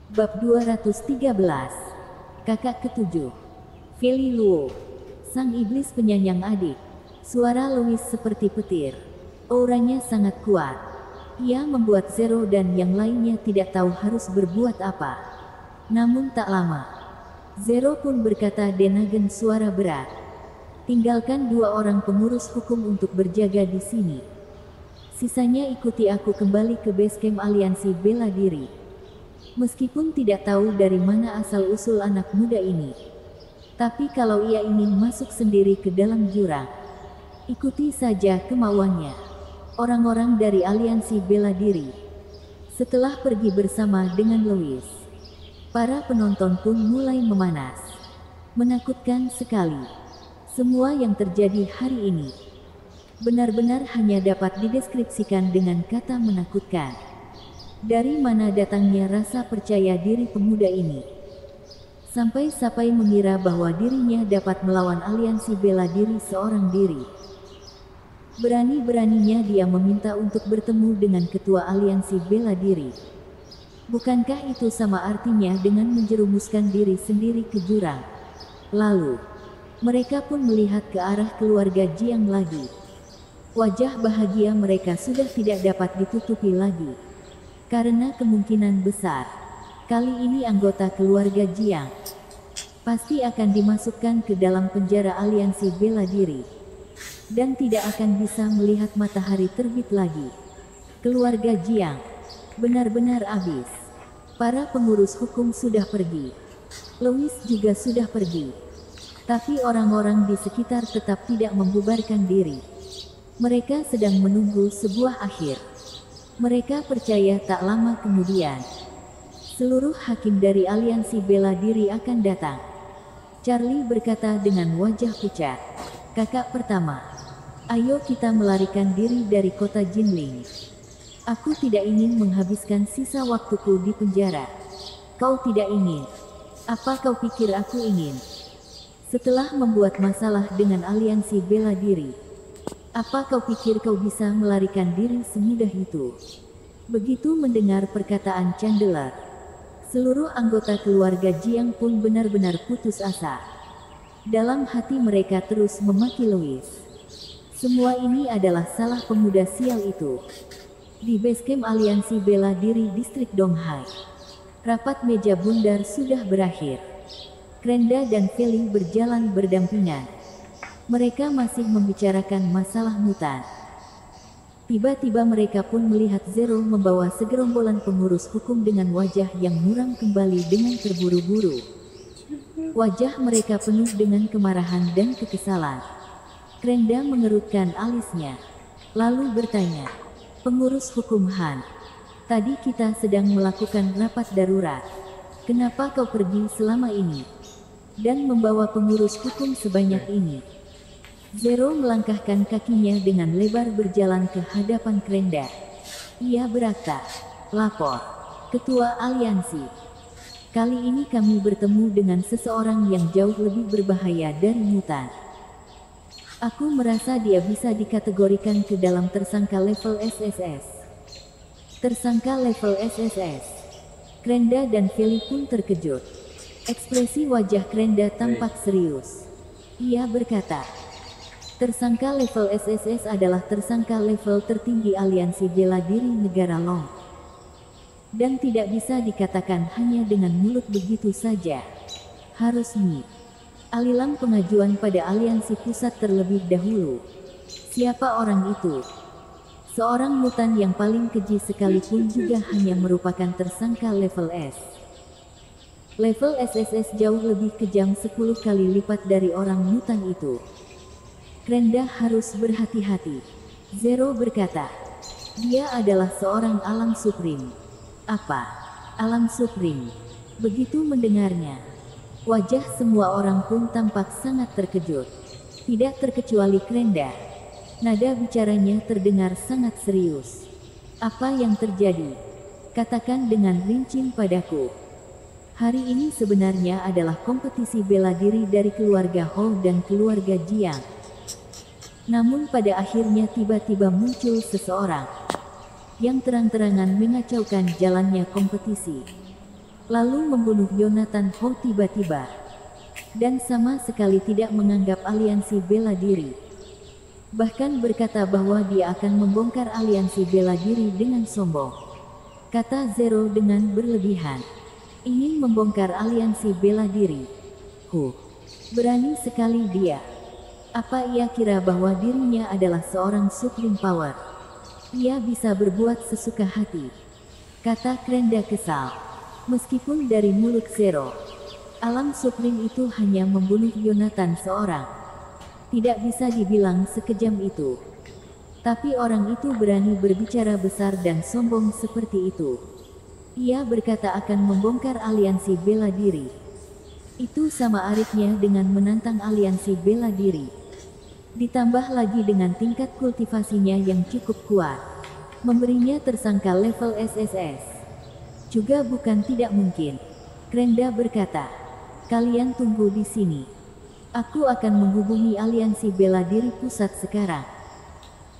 Bab 213. Kakak ketujuh. Feli Luo, sang iblis penyayang adik. Suara Louis seperti petir. Auranya sangat kuat. Ia membuat Zero dan yang lainnya tidak tahu harus berbuat apa. Namun tak lama, Zero pun berkata dengan suara berat, "Tinggalkan dua orang pengurus hukum untuk berjaga di sini. Sisanya ikuti aku kembali ke base camp aliansi bela diri." Meskipun tidak tahu dari mana asal-usul anak muda ini, tapi kalau ia ingin masuk sendiri ke dalam jurang, ikuti saja kemauannya. Orang-orang dari aliansi bela diri setelah pergi bersama dengan Louis, para penonton pun mulai memanas. Menakutkan sekali. Semua yang terjadi hari ini benar-benar hanya dapat dideskripsikan dengan kata menakutkan. Dari mana datangnya rasa percaya diri pemuda ini? Sampai-sampai mengira bahwa dirinya dapat melawan aliansi bela diri seorang diri. Berani-beraninya dia meminta untuk bertemu dengan ketua aliansi bela diri. Bukankah itu sama artinya dengan menjerumuskan diri sendiri ke jurang? Lalu, mereka pun melihat ke arah keluarga Jiang lagi. Wajah bahagia mereka sudah tidak dapat ditutupi lagi. Karena kemungkinan besar, kali ini anggota keluarga Jiang pasti akan dimasukkan ke dalam penjara aliansi bela diri. Dan tidak akan bisa melihat matahari terbit lagi. Keluarga Jiang benar-benar habis. Para pengurus hukum sudah pergi. Louis juga sudah pergi. Tapi orang-orang di sekitar tetap tidak membubarkan diri. Mereka sedang menunggu sebuah akhir. Mereka percaya tak lama kemudian, seluruh hakim dari aliansi bela diri akan datang. Charlie berkata dengan wajah pucat, "Kakak pertama, ayo kita melarikan diri dari kota Jinling. Aku tidak ingin menghabiskan sisa waktuku di penjara." "Kau tidak ingin? Apa kau pikir aku ingin? Setelah membuat masalah dengan aliansi bela diri, apa kau pikir kau bisa melarikan diri semudah itu?" Begitu mendengar perkataan Chandler, seluruh anggota keluarga Jiang pun benar-benar putus asa. Dalam hati mereka terus memaki Louis. Semua ini adalah salah pemuda sial itu. Di basecamp aliansi bela diri distrik Donghai, rapat meja bundar sudah berakhir. Krenda dan Feli berjalan berdampingan. Mereka masih membicarakan masalah mutan. Tiba-tiba mereka pun melihat Zero membawa segerombolan pengurus hukum dengan wajah yang muram kembali dengan terburu-buru. Wajah mereka penuh dengan kemarahan dan kekesalan. Krenda mengerutkan alisnya, lalu bertanya, "Pengurus hukum Han, tadi kita sedang melakukan rapat darurat. Kenapa kau pergi selama ini? Dan membawa pengurus hukum sebanyak ini?" Zero melangkahkan kakinya dengan lebar berjalan ke hadapan Krenda. Ia berkata, "Lapor, Ketua Aliansi. Kali ini kami bertemu dengan seseorang yang jauh lebih berbahaya dari mutan. Aku merasa dia bisa dikategorikan ke dalam tersangka level SSS." Tersangka level SSS. Krenda dan Feli pun terkejut. Ekspresi wajah Krenda tampak serius. Ia berkata, "Tersangka level SSS adalah tersangka level tertinggi aliansi bela diri negara Long. Dan tidak bisa dikatakan hanya dengan mulut begitu saja. Harus alilang pengajuan pada aliansi pusat terlebih dahulu." Siapa orang itu? Seorang mutan yang paling keji sekalipun juga hanya merupakan tersangka level S. Level SSS jauh lebih kejam 10 kali lipat dari orang mutan itu. Krenda harus berhati-hati. Zero berkata, "Dia adalah seorang alam supreme." "Apa? Alam supreme?" Begitu mendengarnya, wajah semua orang pun tampak sangat terkejut. Tidak terkecuali Krenda. Nada bicaranya terdengar sangat serius. "Apa yang terjadi? Katakan dengan rinci padaku." Hari ini sebenarnya adalah kompetisi bela diri dari keluarga Hou dan keluarga Jiang. Namun pada akhirnya tiba-tiba muncul seseorang yang terang-terangan mengacaukan jalannya kompetisi. lalu membunuh Yonatan Ho tiba-tiba, dan sama sekali tidak menganggap aliansi bela diri. Bahkan berkata bahwa dia akan membongkar aliansi bela diri dengan sombong. Kata Zero dengan berlebihan. Ingin membongkar aliansi bela diri. Berani sekali dia. Apa ia kira bahwa dirinya adalah seorang Supreme Power? Ia bisa berbuat sesuka hati. Kata Krenda kesal. Meskipun dari mulut Zero, alam Supreme itu hanya membunuh Yonatan seorang. Tidak bisa dibilang sekejam itu. Tapi orang itu berani berbicara besar dan sombong seperti itu. Ia berkata akan membongkar aliansi bela diri. Itu sama arifnya dengan menantang aliansi bela diri. Ditambah lagi dengan tingkat kultivasinya yang cukup kuat. Memberinya tersangka level SSS. Juga bukan tidak mungkin. Krenda berkata, kalian tunggu di sini. Aku akan menghubungi aliansi bela diri pusat sekarang.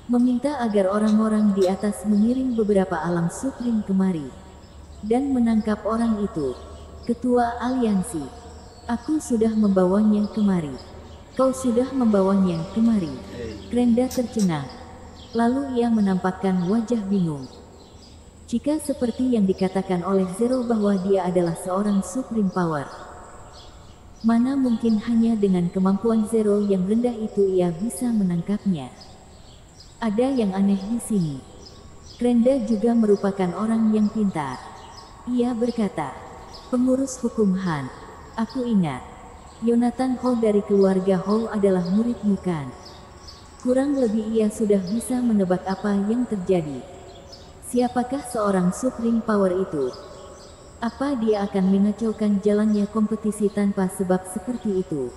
Meminta agar orang-orang di atas mengirim beberapa alam Supreme kemari. Dan menangkap orang itu. Ketua aliansi. Aku sudah membawanya kemari. Kau sudah membawanya kemari. Krenda tercengang. Lalu ia menampakkan wajah bingung. Jika seperti yang dikatakan oleh Zero bahwa dia adalah seorang Supreme Power, mana mungkin hanya dengan kemampuan Zero yang rendah itu ia bisa menangkapnya. Ada yang aneh di sini. Krenda juga merupakan orang yang pintar. Ia berkata, pengurus hukum Han, aku ingat. Yonatan Ho dari keluarga Ho adalah muridmu kan? Kurang lebih ia sudah bisa menebak apa yang terjadi. Siapakah seorang Supreme Power itu? Apa dia akan mengacaukan jalannya kompetisi tanpa sebab seperti itu?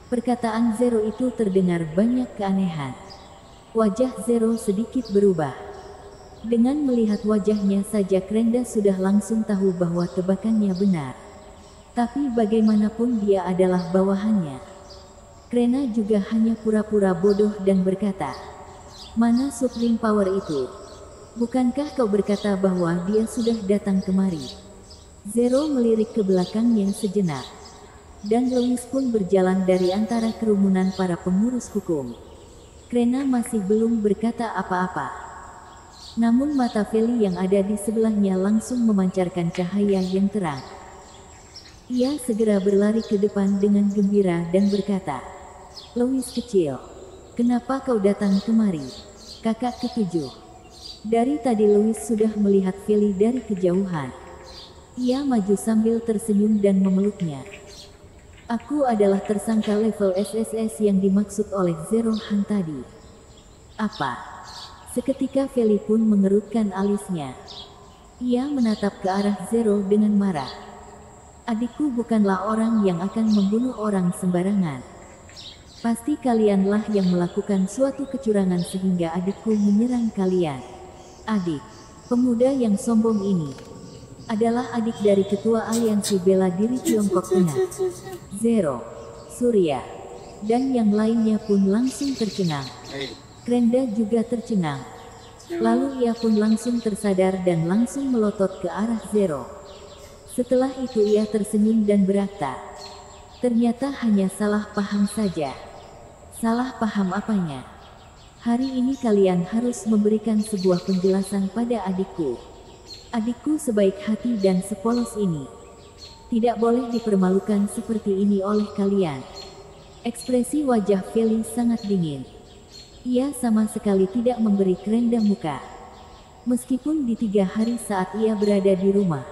Perkataan Zero itu terdengar banyak keanehan. Wajah Zero sedikit berubah. Dengan melihat wajahnya saja Krenda sudah langsung tahu bahwa tebakannya benar. Tapi bagaimanapun dia adalah bawahannya. Krena juga hanya pura-pura bodoh dan berkata, mana Supreme Power itu? Bukankah kau berkata bahwa dia sudah datang kemari? Zero melirik ke belakangnya sejenak. Dan Louis pun berjalan dari antara kerumunan para pengurus hukum. Krena masih belum berkata apa-apa. Namun mata Feli yang ada di sebelahnya langsung memancarkan cahaya yang terang. Ia segera berlari ke depan dengan gembira dan berkata, Louis kecil, kenapa kau datang kemari? Kakak ketujuh. Dari tadi Louis sudah melihat Feli dari kejauhan. Ia maju sambil tersenyum dan memeluknya. Aku adalah tersangka level SSS yang dimaksud oleh Zero Han tadi. Apa? Seketika Feli pun mengerutkan alisnya. Ia menatap ke arah Zero dengan marah. Adikku bukanlah orang yang akan membunuh orang sembarangan. Pasti kalianlah yang melakukan suatu kecurangan sehingga adikku menyerang kalian. Adik, pemuda yang sombong ini, adalah adik dari Ketua Aliansi Bela Diri Tiongkok Tengah, Zero, Surya, dan yang lainnya pun langsung tercengang. Krenda juga tercengang. Lalu ia pun langsung tersadar dan langsung melotot ke arah Zero. Setelah itu ia tersenyum dan berkata, ternyata hanya salah paham saja. Salah paham apanya? Hari ini kalian harus memberikan sebuah penjelasan pada adikku. Adikku sebaik hati dan sepolos ini. Tidak boleh dipermalukan seperti ini oleh kalian. Ekspresi wajah Feli sangat dingin. Ia sama sekali tidak memberi Krenda muka. Meskipun di 3 hari saat ia berada di rumah,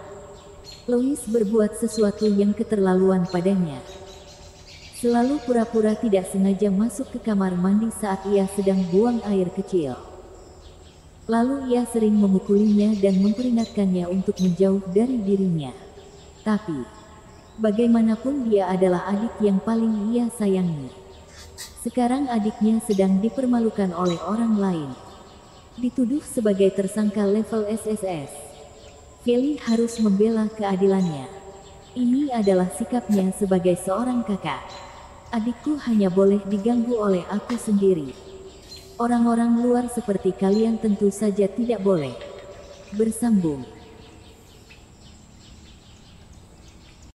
Louis berbuat sesuatu yang keterlaluan padanya. Selalu pura-pura tidak sengaja masuk ke kamar mandi saat ia sedang buang air kecil. Lalu ia sering memukulinya dan memperingatkannya untuk menjauh dari dirinya. Tapi, bagaimanapun dia adalah adik yang paling ia sayangi. Sekarang adiknya sedang dipermalukan oleh orang lain. Dituduh sebagai tersangka level SSS. Feli harus membela keadilannya. Ini adalah sikapnya sebagai seorang kakak. Adikku hanya boleh diganggu oleh aku sendiri. Orang-orang luar seperti kalian tentu saja tidak boleh bersambung.